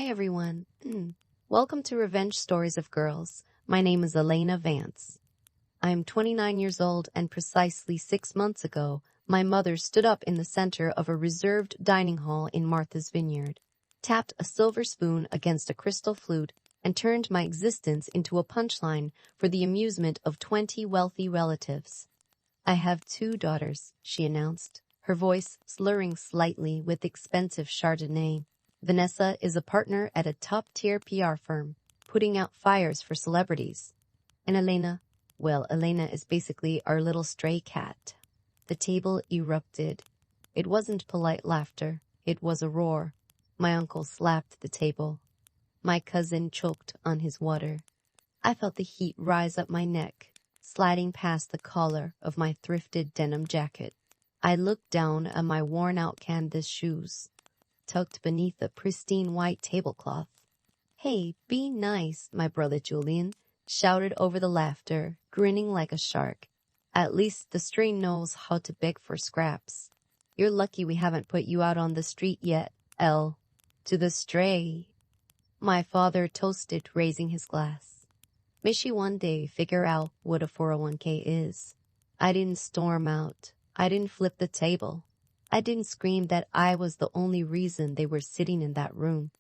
Hi, everyone. Welcome to Revenge Stories of Girls. My name is Elena Vance. I am 29 years old, and precisely 6 months ago, my mother stood up in the center of a reserved dining hall in Martha's Vineyard, tapped a silver spoon against a crystal flute, and turned my existence into a punchline for the amusement of 20 wealthy relatives. I have 2 daughters, she announced, her voice slurring slightly with expensive Chardonnay. Vanessa is a partner at a top-tier PR firm, putting out fires for celebrities. And Elena is basically our little stray cat. The table erupted. It wasn't polite laughter. It was a roar. My uncle slapped the table. My cousin choked on his water. I felt the heat rise up my neck, sliding past the collar of my thrifted denim jacket. I looked down at my worn-out canvas shoes, tucked beneath a pristine white tablecloth. "Hey, be nice," my brother Julian shouted over the laughter, grinning like a shark. "At least the stray knows how to beg for scraps. You're lucky we haven't put you out on the street yet, Elle." "To the stray," my father toasted, raising his glass. "May she one day figure out what a 401k is." I didn't storm out. I didn't flip the table. I didn't scream that I was the only reason they were sitting in that room.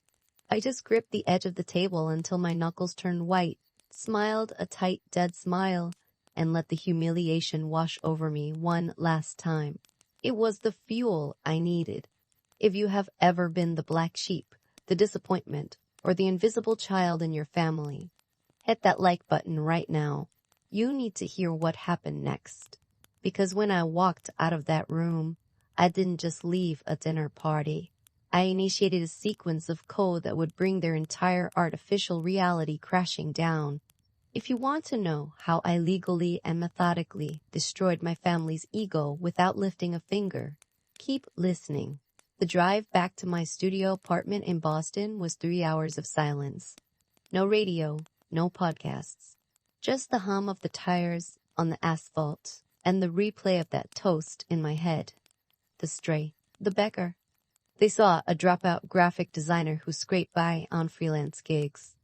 I just gripped the edge of the table until my knuckles turned white, smiled a tight, dead smile, and let the humiliation wash over me one last time. It was the fuel I needed. If you have ever been the black sheep, the disappointment, or the invisible child in your family, hit that like button right now. You need to hear what happened next. Because when I walked out of that room, I didn't just leave a dinner party. I initiated a sequence of code that would bring their entire artificial reality crashing down. If you want to know how I legally and methodically destroyed my family's ego without lifting a finger, keep listening. The drive back to my studio apartment in Boston was 3 hours of silence. No radio, no podcasts. Just the hum of the tires on the asphalt and the replay of that toast in my head. The stray, the beggar. They saw a dropout graphic designer who scraped by on freelance gigs.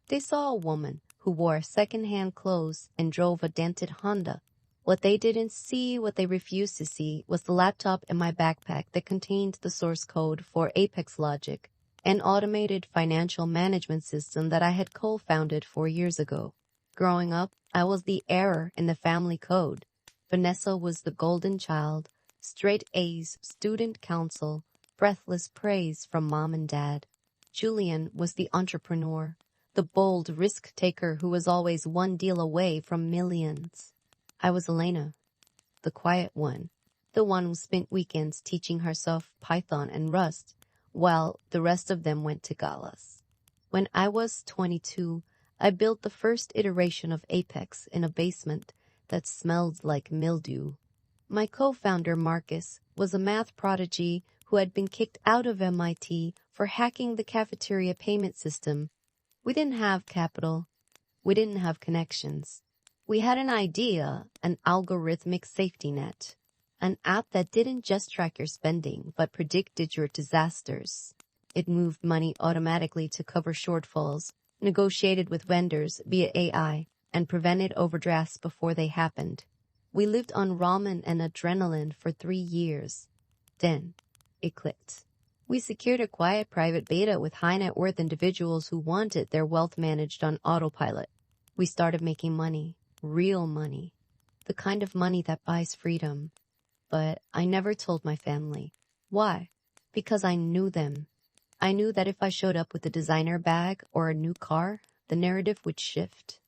They saw a woman who wore second-hand clothes and drove a dented Honda. What they didn't see, what they refused to see, was the laptop in my backpack that contained the source code for Apex Logic, an automated financial management system that I had co-founded 4 years ago. Growing up, I was the error in the family code. Vanessa was the golden child, straight A's, student council, breathless praise from mom and dad. Julian was the entrepreneur, the bold risk-taker who was always one deal away from millions. I was Elena, the quiet one, the one who spent weekends teaching herself Python and Rust, while the rest of them went to galas. When I was 22, I built the first iteration of Apex in a basement that smelled like mildew. My co-founder, Marcus, was a math prodigy who had been kicked out of MIT for hacking the cafeteria payment system. We didn't have capital. We didn't have connections. We had an idea, an algorithmic safety net, an app that didn't just track your spending, but predicted your disasters. It moved money automatically to cover shortfalls, negotiated with vendors via AI, and prevented overdrafts before they happened. We lived on ramen and adrenaline for 3 years. Then, it clicked. We secured a quiet private beta with high-net-worth individuals who wanted their wealth managed on autopilot. We started making money, real money, the kind of money that buys freedom. But I never told my family. Why? Because I knew them. I knew that if I showed up with a designer bag or a new car, the narrative would shift.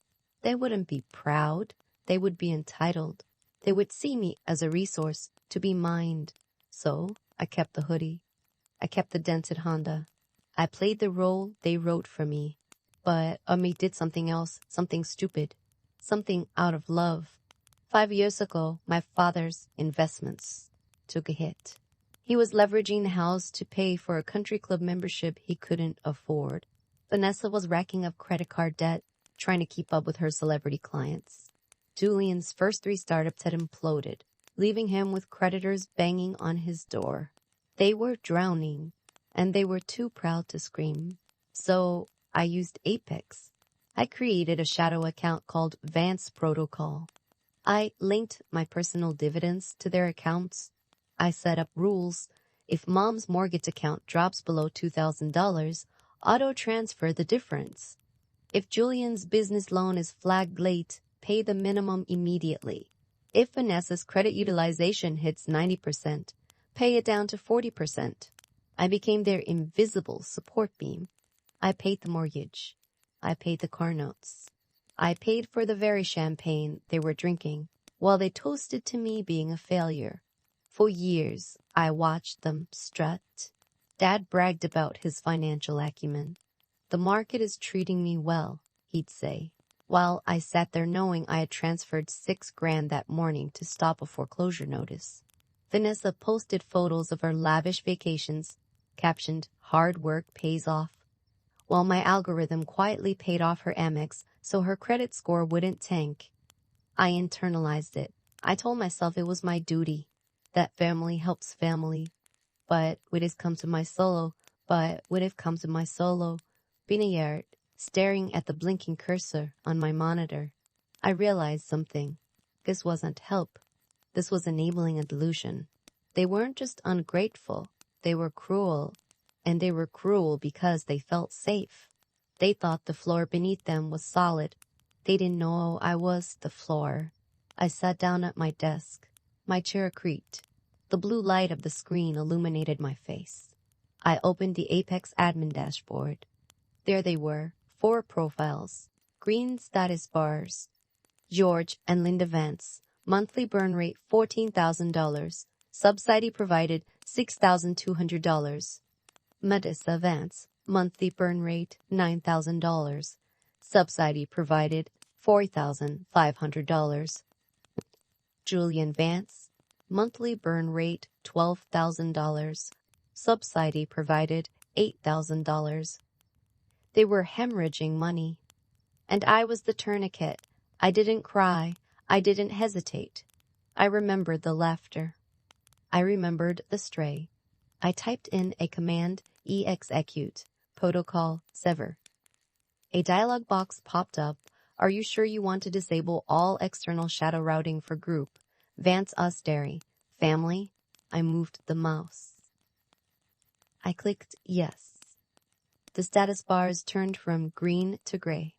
They wouldn't be proud. They would be entitled. They would see me as a resource to be mined. So I kept the hoodie. I kept the dented Honda. I played the role they wrote for me. But Ami did something else, something stupid, something out of love. 5 years ago, my father's investments took a hit. He was leveraging the house to pay for a country club membership he couldn't afford. Vanessa was racking up credit card debt, trying to keep up with her celebrity clients. Julian's first 3 startups had imploded, leaving him with creditors banging on his door. They were drowning, and they were too proud to scream. So I used Apex. I created a shadow account called Vance Protocol. I linked my personal dividends to their accounts. I set up rules. If mom's mortgage account drops below $2,000, auto-transfer the difference. If Julian's business loan is flagged late, pay the minimum immediately. If Vanessa's credit utilization hits 90%, pay it down to 40%. I became their invisible support beam. I paid the mortgage. I paid the car notes. I paid for the very champagne they were drinking while they toasted to me being a failure. For years, I watched them strut. Dad bragged about his financial acumen. The market is treating me well, he'd say, while I sat there knowing I had transferred $6,000 that morning to stop a foreclosure notice. Vanessa posted photos of her lavish vacations, captioned, "Hard work pays off," while my algorithm quietly paid off her Amex so her credit score wouldn't tank. I internalized it. I told myself it was my duty, that family helps family. But when it comes to my solo, Vineyard, staring at the blinking cursor on my monitor, I realized something. This wasn't help. This was enabling a delusion. They weren't just ungrateful. They were cruel. And they were cruel because they felt safe. They thought the floor beneath them was solid. They didn't know I was the floor. I sat down at my desk. My chair creaked. The blue light of the screen illuminated my face. I opened the Apex admin dashboard. There they were, 4 profiles, green status bars. George and Linda Vance, monthly burn rate $14,000, subsidy provided $6,200. Melissa Vance, monthly burn rate $9,000, subsidy provided $4,500. Julian Vance, monthly burn rate $12,000, subsidy provided $8,000. They were hemorrhaging money. And I was the tourniquet. I didn't cry. I didn't hesitate. I remembered the laughter. I remembered the stray. I typed in a command execute, protocol sever. A dialog box popped up. Are you sure you want to disable all external shadow routing for group? Vance Dairy. Family? I moved the mouse. I clicked yes. The status bars turned from green to gray.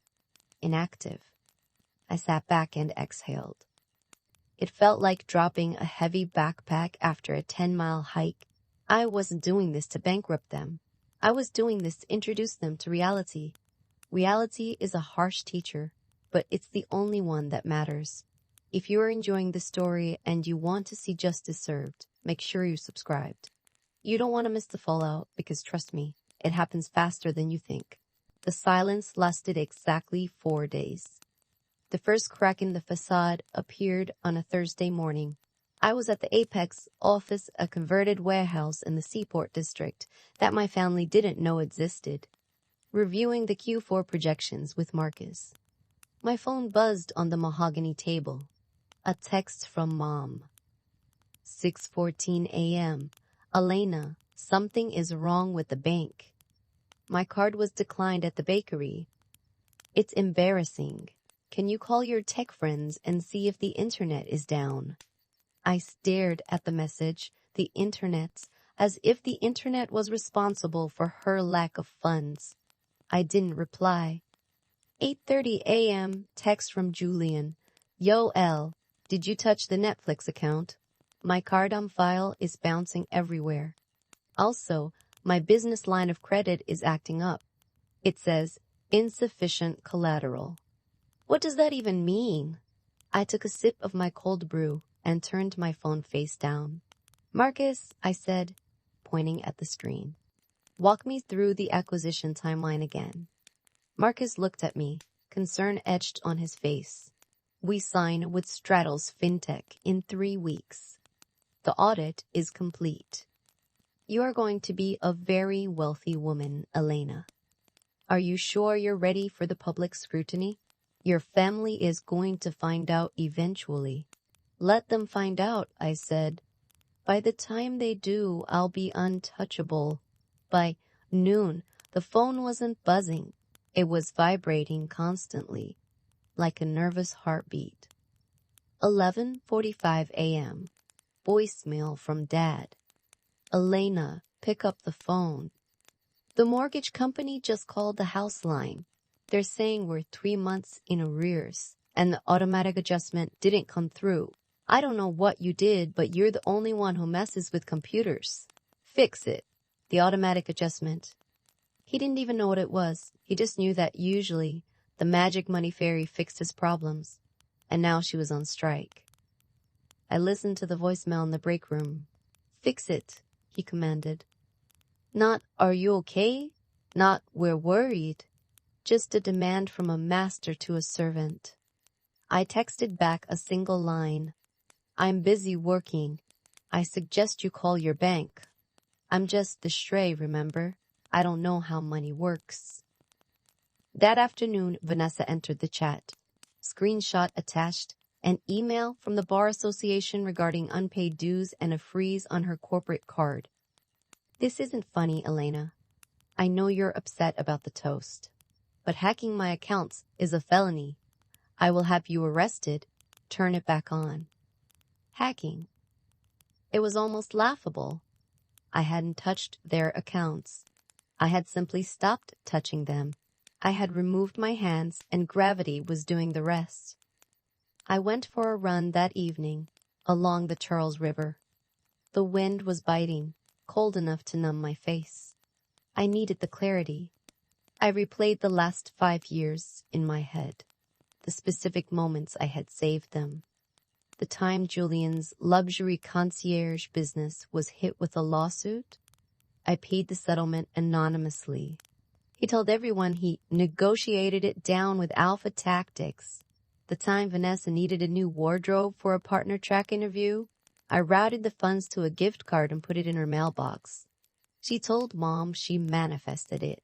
Inactive. I sat back and exhaled. It felt like dropping a heavy backpack after a 10-mile hike. I wasn't doing this to bankrupt them. I was doing this to introduce them to reality. Reality is a harsh teacher, but it's the only one that matters. If you are enjoying the story and you want to see justice served, make sure you're subscribed. You don't want to miss the fallout because, trust me, it happens faster than you think. The silence lasted exactly 4 days. The first crack in the facade appeared on a Thursday morning. I was at the Apex office, a converted warehouse in the Seaport district that my family didn't know existed, reviewing the Q4 projections with Marcus. My phone buzzed on the mahogany table. A text from Mom. 6:14 a.m. Elena, something is wrong with the bank. My card was declined at the bakery. It's embarrassing. Can you call your tech friends and see if the internet is down? I stared at the message, the internet, as if the internet was responsible for her lack of funds. I didn't reply. 8:30 a.m. Text from Julian. Yo, L, did you touch the Netflix account? My card on file is bouncing everywhere. Also, my business line of credit is acting up. It says insufficient collateral. What does that even mean? I took a sip of my cold brew and turned my phone face down. Marcus, I said, pointing at the screen. Walk me through the acquisition timeline again. Marcus looked at me, concern etched on his face. We sign with Straddle's FinTech in 3 weeks. The audit is complete. You are going to be a very wealthy woman, Elena. Are you sure you're ready for the public scrutiny? Your family is going to find out eventually. Let them find out, I said. By the time they do, I'll be untouchable. By noon, The phone wasn't buzzing. It was vibrating constantly, like a nervous heartbeat. 11:45 a.m. Voicemail from Dad. Elena, pick up the phone. The mortgage company just called the house line. They're saying we're 3 months in arrears, and the automatic adjustment didn't come through. I don't know what you did, but you're the only one who messes with computers. Fix it. The automatic adjustment. He didn't even know what it was. He just knew that usually the magic money fairy fixed his problems, and now she was on strike. I listened to the voicemail in the break room. Fix it, he commanded. Not, are you okay? Not, we're worried. Just a demand from a master to a servant. I texted back a single line. I'm busy working. I suggest you call your bank. I'm just the stray, remember? I don't know how money works. That afternoon, Vanessa entered the chat. Screenshot attached, an email from the Bar Association regarding unpaid dues and a freeze on her corporate card. This isn't funny, Elena. I know you're upset about the toast, but hacking my accounts is a felony. I will have you arrested. Turn it back on. Hacking. It was almost laughable. I hadn't touched their accounts. I had simply stopped touching them. I had removed my hands, and gravity was doing the rest. I went for a run that evening along the Charles River. The wind was biting, cold enough to numb my face. I needed the clarity. I replayed the last 5 years in my head, the specific moments I had saved them. The time Julian's luxury concierge business was hit with a lawsuit, I paid the settlement anonymously. He told everyone he negotiated it down with alpha tactics. The time Vanessa needed a new wardrobe for a partner track interview, I routed the funds to a gift card and put it in her mailbox. She told Mom she manifested it.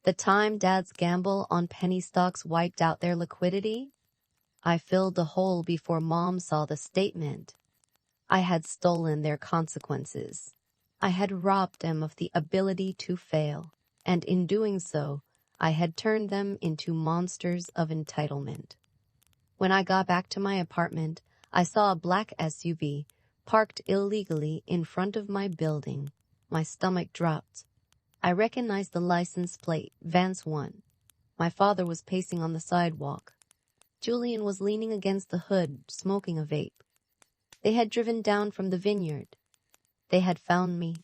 The time Dad's gamble on penny stocks wiped out their liquidity, I filled the hole before Mom saw the statement. I had stolen their consequences. I had robbed them of the ability to fail, and in doing so, I had turned them into monsters of entitlement. When I got back to my apartment, I saw a black SUV parked illegally in front of my building. My stomach dropped. I recognized the license plate, Vance 1. My father was pacing on the sidewalk. Julian was leaning against the hood, smoking a vape. They had driven down from the Vineyard. They had found me.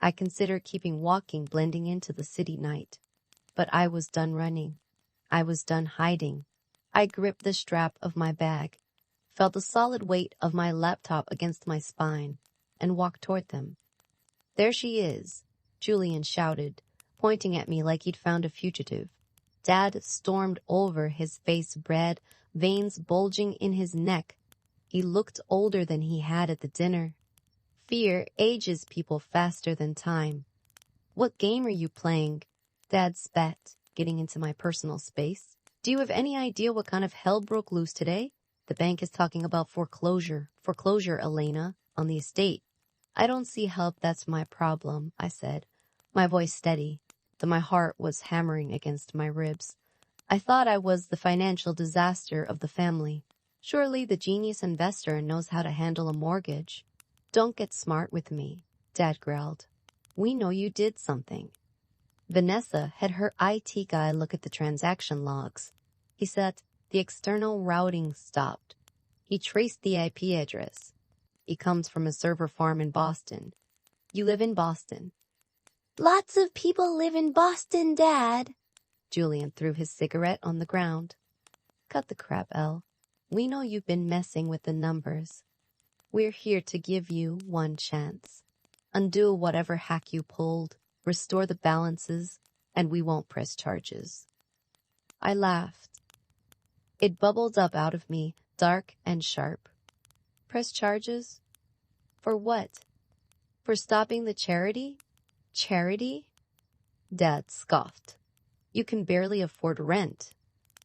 I considered keeping walking, blending into the city night. But I was done running. I was done hiding. I gripped the strap of my bag, felt the solid weight of my laptop against my spine, and walked toward them. There she is, Julian shouted, pointing at me like he'd found a fugitive. Dad stormed over, his face red, veins bulging in his neck. He looked older than he had at the dinner. Fear ages people faster than time. What game are you playing? Dad spat, getting into my personal space. Do you have any idea what kind of hell broke loose today? The bank is talking about foreclosure. Foreclosure, Elena, on the estate. I don't see help, that's my problem, I said, my voice steady, though my heart was hammering against my ribs. I thought I was the financial disaster of the family. Surely the genius investor knows how to handle a mortgage. Don't get smart with me, Dad growled. We know you did something. Vanessa had her IT guy look at the transaction logs. He said the external routing stopped. He traced the IP address. It comes from a server farm in Boston. You live in Boston. Lots of people live in Boston, Dad. Julian threw his cigarette on the ground. Cut the crap, Elle. We know you've been messing with the numbers. We're here to give you one chance. Undo whatever hack you pulled, restore the balances, and we won't press charges. I laughed. It bubbled up out of me, dark and sharp. Press charges? For what? For stopping the charity? Charity? Dad scoffed. You can barely afford rent.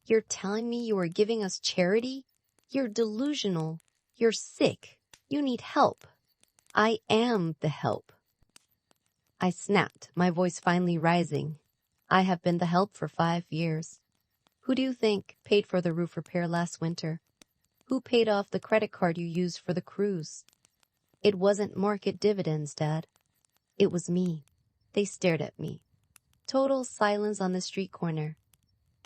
You're telling me you are giving us charity? You're delusional. You're sick. You need help. I am the help. I snapped, my voice finally rising. I have been the help for 5 years. Who do you think paid for the roof repair last winter? Who paid off the credit card you used for the cruise? It wasn't market dividends, Dad. It was me. They stared at me. Total silence on the street corner.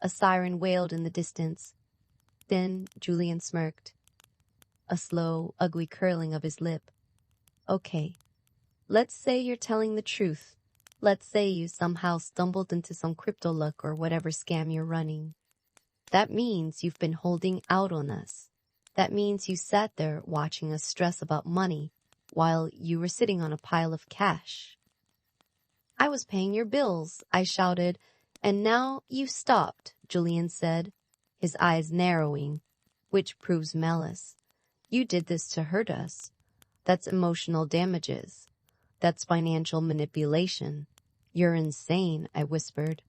A siren wailed in the distance. Then Julian smirked. A slow, ugly curling of his lip. Okay, let's say you're telling the truth. Let's say you somehow stumbled into some crypto luck or whatever scam you're running. That means you've been holding out on us. That means you sat there watching us stress about money while you were sitting on a pile of cash. I was paying your bills, I shouted. And now you've stopped, Julian said, his eyes narrowing, which proves malice. You did this to hurt us. That's emotional damages. That's financial manipulation. You're insane, I whispered.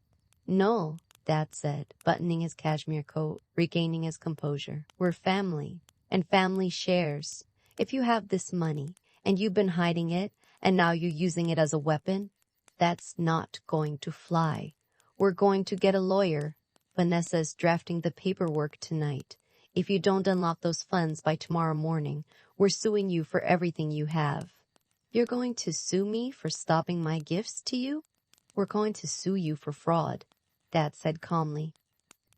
No, Dad said, buttoning his cashmere coat, regaining his composure. We're family, and family shares. If you have this money, and you've been hiding it, and now you're using it as a weapon, that's not going to fly. We're going to get a lawyer. Vanessa's drafting the paperwork tonight. If you don't unlock those funds by tomorrow morning, we're suing you for everything you have. You're going to sue me for stopping my gifts to you? We're going to sue you for fraud, Dad said calmly.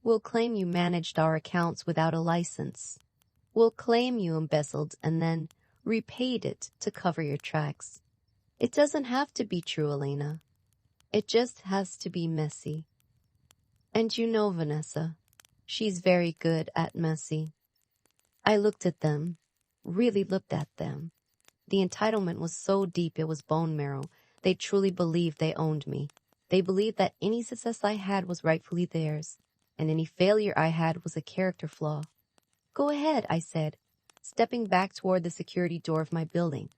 We'll claim you managed our accounts without a license. We'll claim you embezzled and then repaid it to cover your tracks. It doesn't have to be true, Elena. It just has to be messy. And you know Vanessa. She's very good at messy. I looked at them, really looked at them. The entitlement was so deep it was bone marrow. They truly believed they owned me. They believed that any success I had was rightfully theirs, and any failure I had was a character flaw. Go ahead, I said, stepping back toward the security door of my building.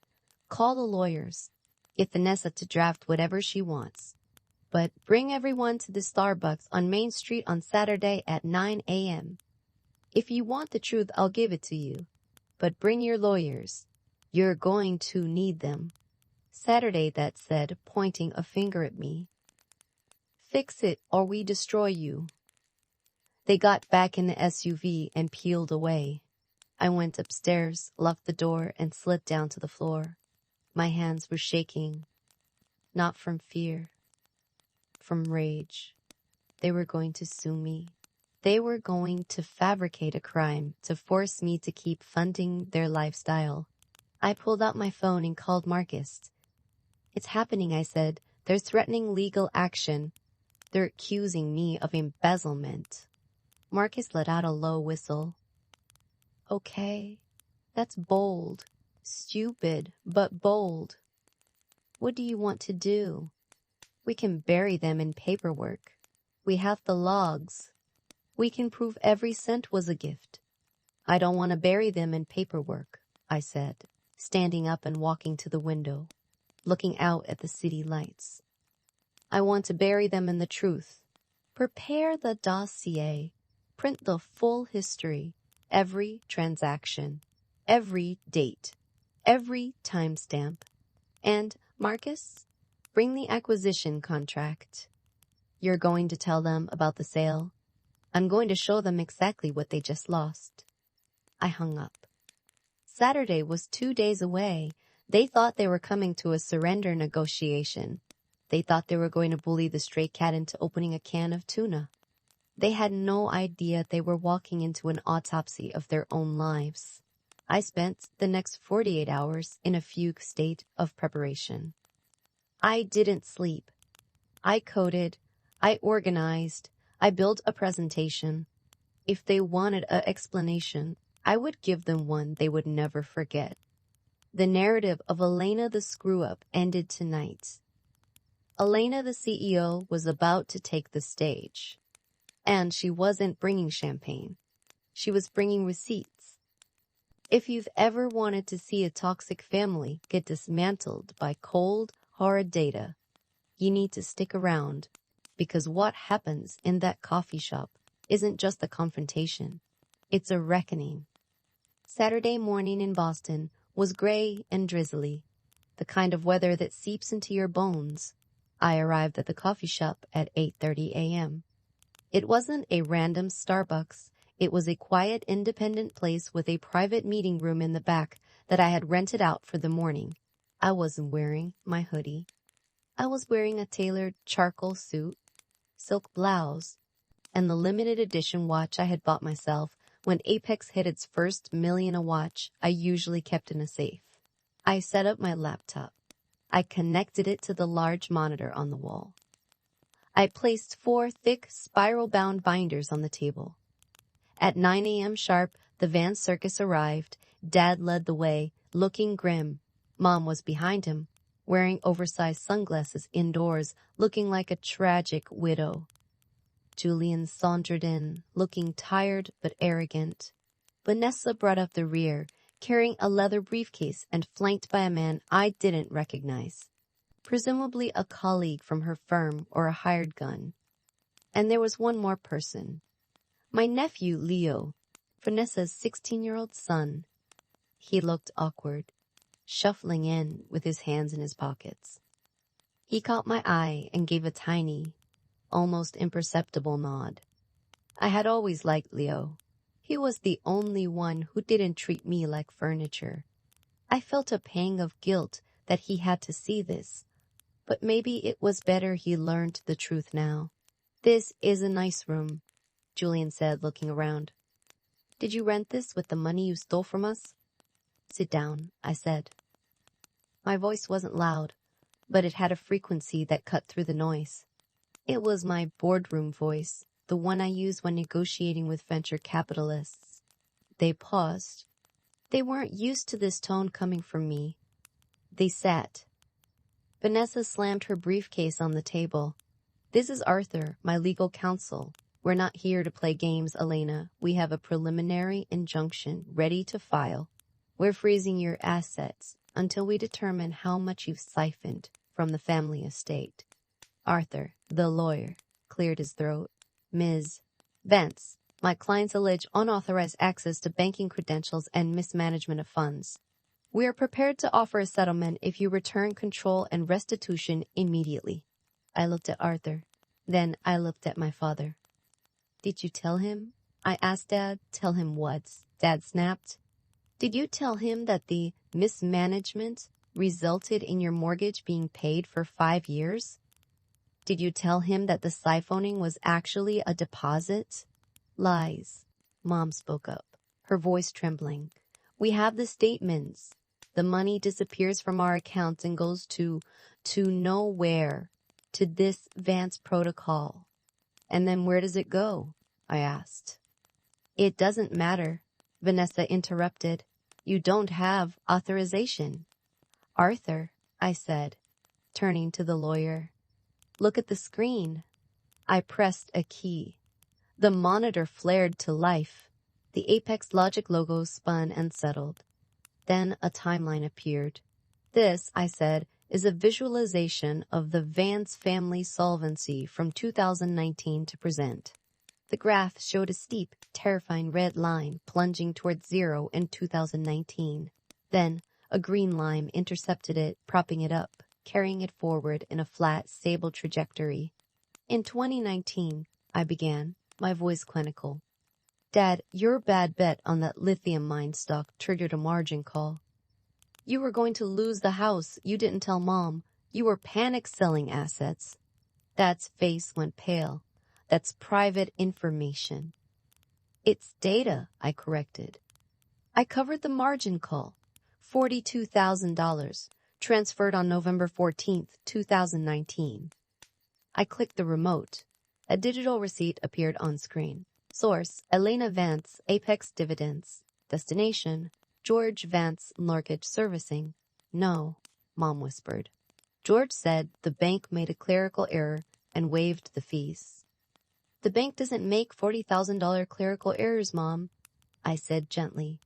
Call the lawyers. Get Vanessa to draft whatever she wants. But bring everyone to the Starbucks on Main Street on Saturday at 9 a.m. If you want the truth, I'll give it to you. But bring your lawyers. You're going to need them. Saturday, that said, pointing a finger at me. Fix it or we destroy you. They got back in the SUV and peeled away. I went upstairs, locked the door, and slid down to the floor. My hands were shaking, not from fear, from rage. They were going to sue me. They were going to fabricate a crime to force me to keep funding their lifestyle. I pulled out my phone and called Marcus. It's happening, I said. They're threatening legal action. They're accusing me of embezzlement. Marcus let out a low whistle. Okay, that's bold. Stupid, but bold. What do you want to do? We can bury them in paperwork. We have the logs. We can prove every cent was a gift. I don't want to bury them in paperwork, I said, standing up and walking to the window, looking out at the city lights. I want to bury them in the truth. Prepare the dossier. Print the full history, every transaction, every date, every timestamp. And, Marcus, bring the acquisition contract. You're going to tell them about the sale. I'm going to show them exactly what they just lost. I hung up. Saturday was 2 days away. They thought they were coming to a surrender negotiation. They thought they were going to bully the stray cat into opening a can of tuna. They had no idea they were walking into an autopsy of their own lives. I spent the next 48 hours in a fugue state of preparation. I didn't sleep. I coded. I organized. I built a presentation. If they wanted an explanation, I would give them one they would never forget. The narrative of Elena the screw-up ended tonight. Elena the CEO was about to take the stage. And she wasn't bringing champagne. She was bringing receipts. If you've ever wanted to see a toxic family get dismantled by cold, hard data, you need to stick around, because what happens in that coffee shop isn't just a confrontation. It's a reckoning. Saturday morning in Boston was gray and drizzly, the kind of weather that seeps into your bones. I arrived at the coffee shop at 8:30 a.m. It wasn't a random Starbucks. It was a quiet, independent place with a private meeting room in the back that I had rented out for the morning. I wasn't wearing my hoodie. I was wearing a tailored charcoal suit, silk blouse, and the limited edition watch I had bought myself when Apex hit its first million, a watch I usually kept in a safe. I set up my laptop. I connected it to the large monitor on the wall. I placed 4 thick, spiral-bound binders on the table. At 9 a.m. sharp, the Van Circus arrived. Dad led the way, looking grim. Mom was behind him, wearing oversized sunglasses indoors, looking like a tragic widow. Julian sauntered in, looking tired but arrogant. Vanessa brought up the rear, carrying a leather briefcase and flanked by a man I didn't recognize, presumably a colleague from her firm or a hired gun. And there was one more person. My nephew, Leo, Vanessa's 16-year-old son. He looked awkward, shuffling in with his hands in his pockets. He caught my eye and gave a tiny, almost imperceptible nod. I had always liked Leo. He was the only one who didn't treat me like furniture. I felt a pang of guilt that he had to see this, but maybe it was better he learned the truth now. This is a nice room, Julian said, looking around. Did you rent this with the money you stole from us? Sit down, I said. My voice wasn't loud, but it had a frequency that cut through the noise. It was my boardroom voice, the one I use when negotiating with venture capitalists. They paused. They weren't used to this tone coming from me. They sat. Vanessa slammed her briefcase on the table. This is Arthur, my legal counsel. We're not here to play games, Elena. We have a preliminary injunction ready to file. We're freezing your assets until we determine how much you've siphoned from the family estate. Arthur, the lawyer, cleared his throat. Ms. Vance, my clients allege unauthorized access to banking credentials and mismanagement of funds. We are prepared to offer a settlement if you return control and restitution immediately. I looked at Arthur. Then I looked at my father. Did you tell him? I asked Dad. Tell him what? Dad snapped. Did you tell him that the mismanagement resulted in your mortgage being paid for 5 years? Did you tell him that the siphoning was actually a deposit? Lies. Mom spoke up, her voice trembling. We have the statements. The money disappears from our accounts and goes to nowhere, to this Vance protocol. And then where does it go? I asked. It doesn't matter, Vanessa interrupted. You don't have authorization. Arthur, I said, turning to the lawyer. Look at the screen. I pressed a key. The monitor flared to life. The Apex Logic logo spun and settled. Then a timeline appeared. This, I said, is a visualization of the Vance family solvency from 2019 to present. The graph showed a steep, terrifying red line plunging towards zero in 2019. Then a green line intercepted it, propping it up, carrying it forward in a flat, stable trajectory. In 2019, I began, my voice clinical. Dad, your bad bet on that lithium mine stock triggered a margin call. You were going to lose the house. You didn't tell Mom. You were panic selling assets. Dad's face went pale. That's private information. It's data, I corrected. I covered the margin call. $42,000, transferred on November 14th, 2019. I clicked the remote. A digital receipt appeared on screen. Source, Elena Vance, Apex Dividends. Destination, George Vance Mortgage Servicing. No, Mom whispered. George said the bank made a clerical error and waived the fees. The bank doesn't make $40,000 clerical errors, Mom, I said gently.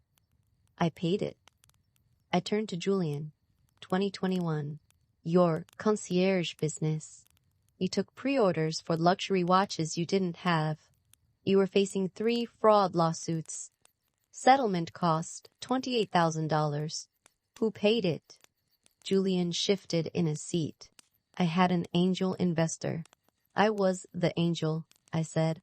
I paid it. I turned to Julian. 2021. Your concierge business. You took pre-orders for luxury watches you didn't have. You were facing 3 fraud lawsuits. Settlement cost $28,000. Who paid it? Julian shifted in his seat. I had an angel investor. I was the angel, I said.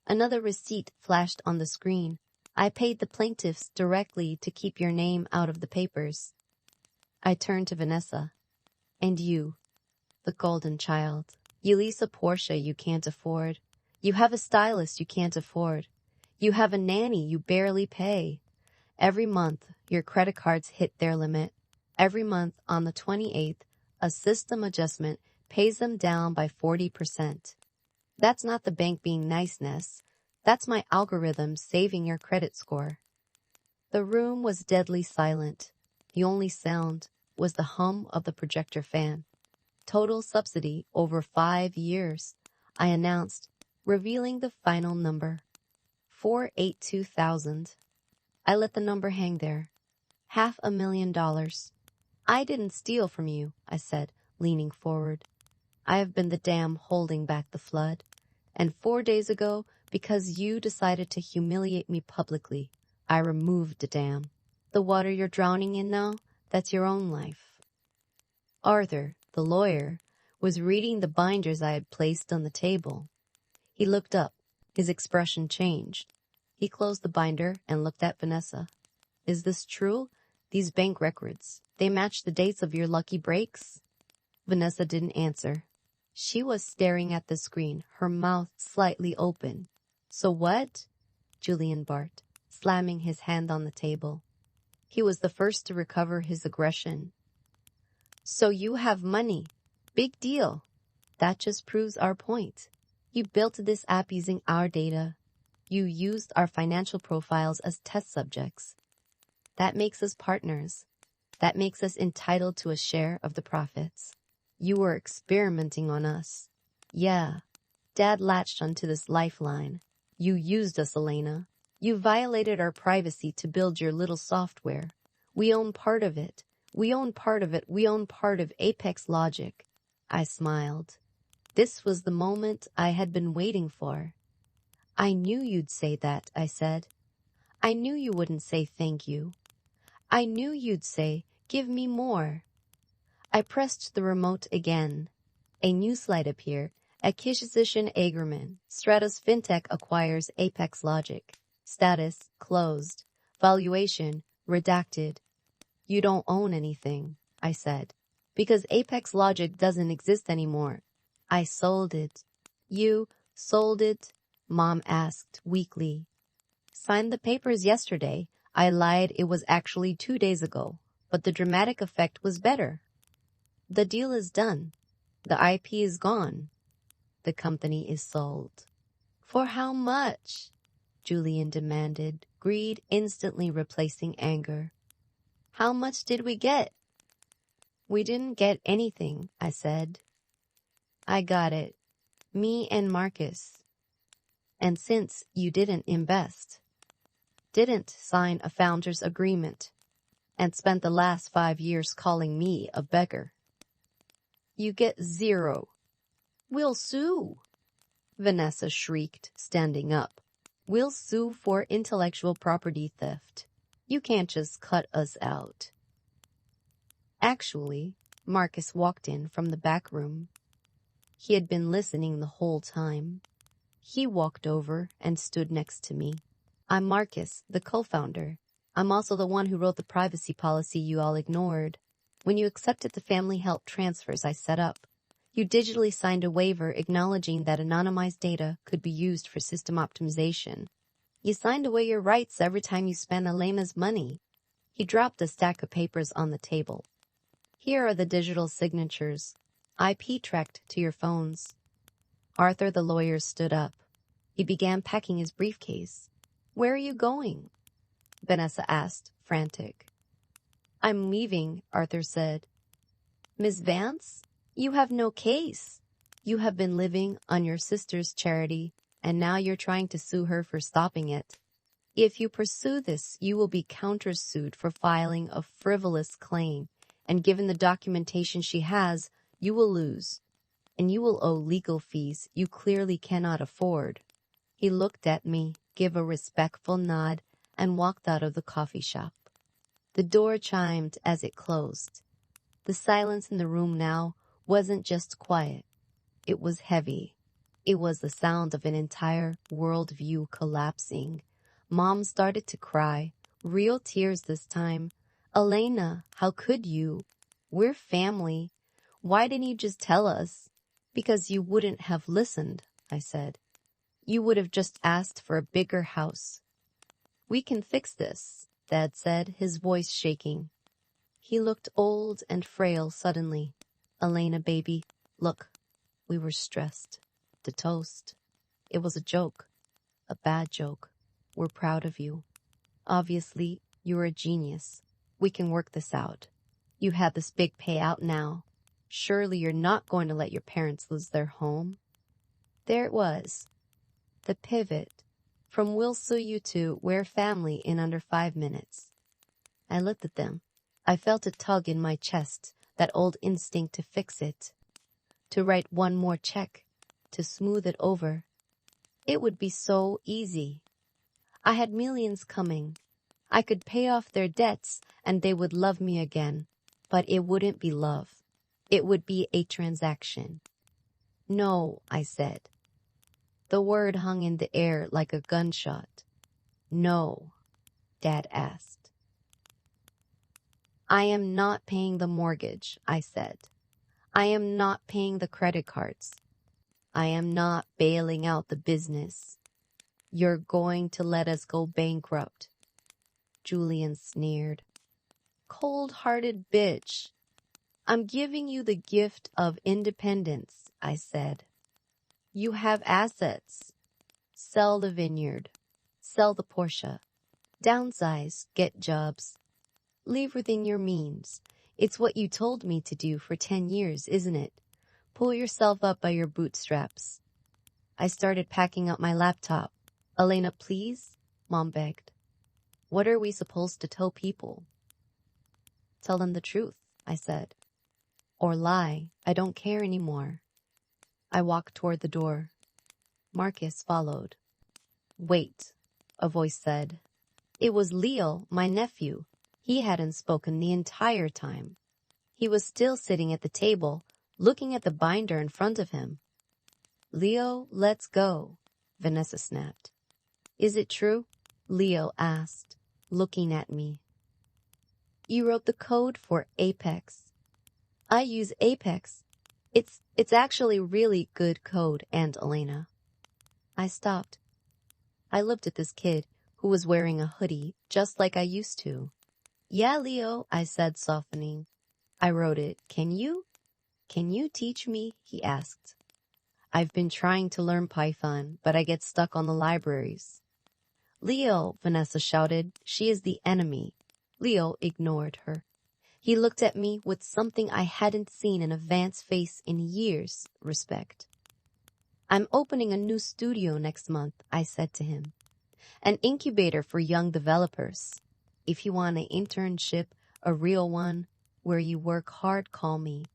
Another receipt flashed on the screen. I paid the plaintiffs directly to keep your name out of the papers. I turned to Vanessa. And you, the golden child. You lease a Porsche you can't afford. You have a stylist you can't afford. You have a nanny you barely pay. Every month, your credit cards hit their limit. Every month on the 28th, a system adjustment pays them down by 40%. That's not the bank being niceness. That's my algorithm saving your credit score. The room was deadly silent. The only sound was the hum of the projector fan. Total subsidy over 5 years, I announced, revealing the final number. 482,000. I let the number hang there. $500,000. I didn't steal from you, I said, leaning forward. I have been the dam holding back the flood. And 4 days ago, because you decided to humiliate me publicly, I removed the dam. The water you're drowning in now, that's your own life. Arthur, the lawyer, was reading the binders I had placed on the table. He looked up. His expression changed. He closed the binder and looked at Vanessa. Is this true? These bank records, they match the dates of your lucky breaks? Vanessa didn't answer. She was staring at the screen, her mouth slightly open. So what? Julian barked, slamming his hand on the table. He was the first to recover his aggression. So you have money. Big deal. That just proves our point. You built this app using our data. You used our financial profiles as test subjects. That makes us partners. That makes us entitled to a share of the profits. You were experimenting on us. Yeah, Dad latched onto this lifeline. You used us, Elena. You violated our privacy to build your little software. We own part of it. We own part of it. We own part of Apex Logic. I smiled. This was the moment I had been waiting for. I knew you'd say that, I said. I knew you wouldn't say thank you. I knew you'd say, give me more. I pressed the remote again. A new slide appeared. Acquisition Agreement. Stratos FinTech acquires Apex Logic. Status, closed. Valuation, redacted. You don't own anything, I said, because Apex Logic doesn't exist anymore. I sold it. You sold it? Mom asked weakly. Signed the papers yesterday. I lied, it was actually 2 days ago, but the dramatic effect was better. The deal is done. The IP is gone. The company is sold. For how much? Julian demanded, greed instantly replacing anger. How much did we get? We didn't get anything, I said. I got it. Me and Marcus. And since you didn't invest, didn't sign a founder's agreement, and spent the last 5 years calling me a beggar, you get zero. We'll sue, Vanessa shrieked, standing up. We'll sue for intellectual property theft. You can't just cut us out. Actually, Marcus walked in from the back room. He had been listening the whole time. He walked over and stood next to me. I'm Marcus, the co-founder. I'm also the one who wrote the privacy policy you all ignored. When you accepted the family health transfers I set up, you digitally signed a waiver acknowledging that anonymized data could be used for system optimization. You signed away your rights every time you spent Elena's money. He dropped a stack of papers on the table. Here are the digital signatures, IP tracked to your phones. Arthur the lawyer stood up. He began packing his briefcase. Where are you going? Vanessa asked, frantic. I'm leaving, Arthur said. Miss Vance, you have no case. You have been living on your sister's charity, and now you're trying to sue her for stopping it. If you pursue this, you will be countersued for filing a frivolous claim, and given the documentation she has, you will lose, and you will owe legal fees you clearly cannot afford. He looked at me, gave a respectful nod, and walked out of the coffee shop. The door chimed as it closed. The silence in the room now wasn't just quiet. It was heavy. It was the sound of an entire worldview collapsing. Mom started to cry, real tears this time. Elena, how could you? We're family. Why didn't you just tell us? Because you wouldn't have listened, I said. You would have just asked for a bigger house. We can fix this, Dad said, his voice shaking. He looked old and frail suddenly. Elena, baby, look, we were stressed. The toast. It was a joke. A bad joke. We're proud of you. Obviously, you're a genius. We can work this out. You have this big payout now. Surely you're not going to let your parents lose their home. There it was. The pivot. From we'll sue you to we're family in under 5 minutes. I looked at them. I felt a tug in my chest, that old instinct to fix it. To write one more check. To smooth it over. It would be so easy. I had millions coming. I could pay off their debts and they would love me again. But it wouldn't be love. It would be a transaction. No, I said. The word hung in the air like a gunshot. No, Dad asked. I am not paying the mortgage, I said. I am not paying the credit cards. I am not bailing out the business. You're going to let us go bankrupt. Julian sneered. Cold-hearted bitch. I'm giving you the gift of independence, I said. You have assets. Sell the vineyard. Sell the Porsche. Downsize. Get jobs. Live within your means. It's what you told me to do for 10 years, isn't it? Pull yourself up by your bootstraps. I started packing up my laptop. Elena, please? Mom begged. What are we supposed to tell people? Tell them the truth, I said. Or lie. I don't care anymore. I walked toward the door. Marcus followed. Wait, a voice said. It was Leo, my nephew. He hadn't spoken the entire time. He was still sitting at the table, looking at the binder in front of him. Leo, let's go, Vanessa snapped. Is it true? Leo asked, looking at me. You wrote the code for Apex. I use Apex. It's actually really good code, Aunt Elena. I stopped. I looked at this kid who was wearing a hoodie just like I used to. Yeah, Leo, I said, softening. I wrote it. Can you? Can you teach me? He asked. I've been trying to learn Python, but I get stuck on the libraries. Leo, Vanessa shouted. She is the enemy. Leo ignored her. He looked at me with something I hadn't seen in a Vance face in years, respect. I'm opening a new studio next month, I said to him. An incubator for young developers. If you want an internship, a real one, where you work hard, call me.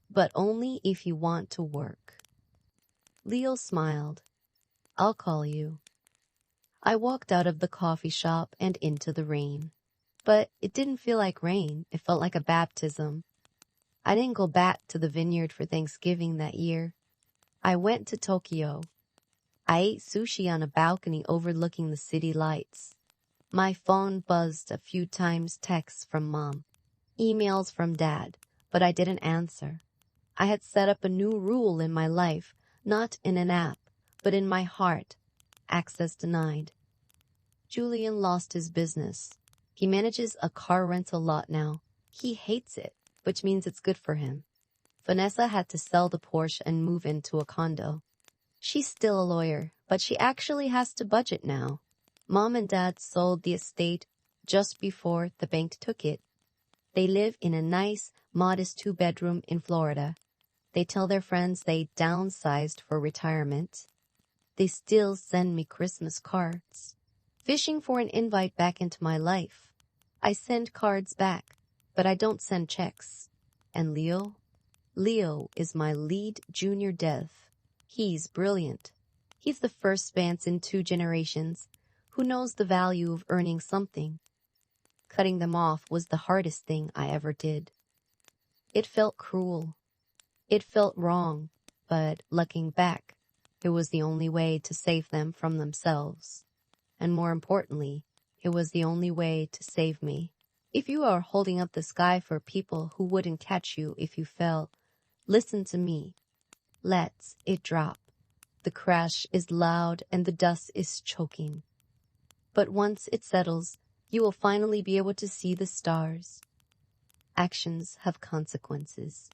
But only if you want to work. Leo smiled. I'll call you. I walked out of the coffee shop and into the rain. But it didn't feel like rain. It felt like a baptism. I didn't go back to the Vineyard for Thanksgiving that year. I went to Tokyo. I ate sushi on a balcony overlooking the city lights. My phone buzzed a few times, texts from Mom, emails from Dad, but I didn't answer. I had set up a new rule in my life, not in an app, but in my heart. Access denied. Julian lost his business. He manages a car rental lot now. He hates it, which means it's good for him. Vanessa had to sell the Porsche and move into a condo. She's still a lawyer, but she actually has to budget now. Mom and Dad sold the estate just before the bank took it. They live in a nice, modest 2-bedroom in Florida. They tell their friends they downsized for retirement. They still send me Christmas cards. Fishing for an invite back into my life. I send cards back, but I don't send checks. And Leo? Leo is my lead junior dev. He's brilliant. He's the first Vance in 2 generations who knows the value of earning something. Cutting them off was the hardest thing I ever did. It felt cruel. It felt wrong, but looking back, it was the only way to save them from themselves. And more importantly, it was the only way to save me. If you are holding up the sky for people who wouldn't catch you if you fell, listen to me. Let it drop. The crash is loud and the dust is choking. But once it settles, you will finally be able to see the stars. Actions have consequences.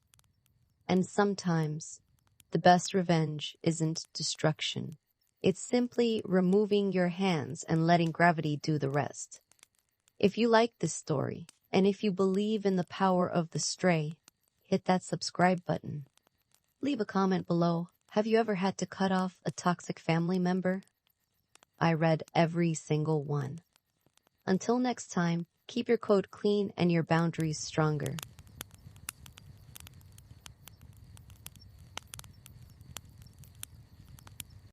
And sometimes, the best revenge isn't destruction. It's simply removing your hands and letting gravity do the rest. If you like this story, and if you believe in the power of the stray, hit that subscribe button. Leave a comment below. Have you ever had to cut off a toxic family member? I read every single one. Until next time, keep your code clean and your boundaries stronger.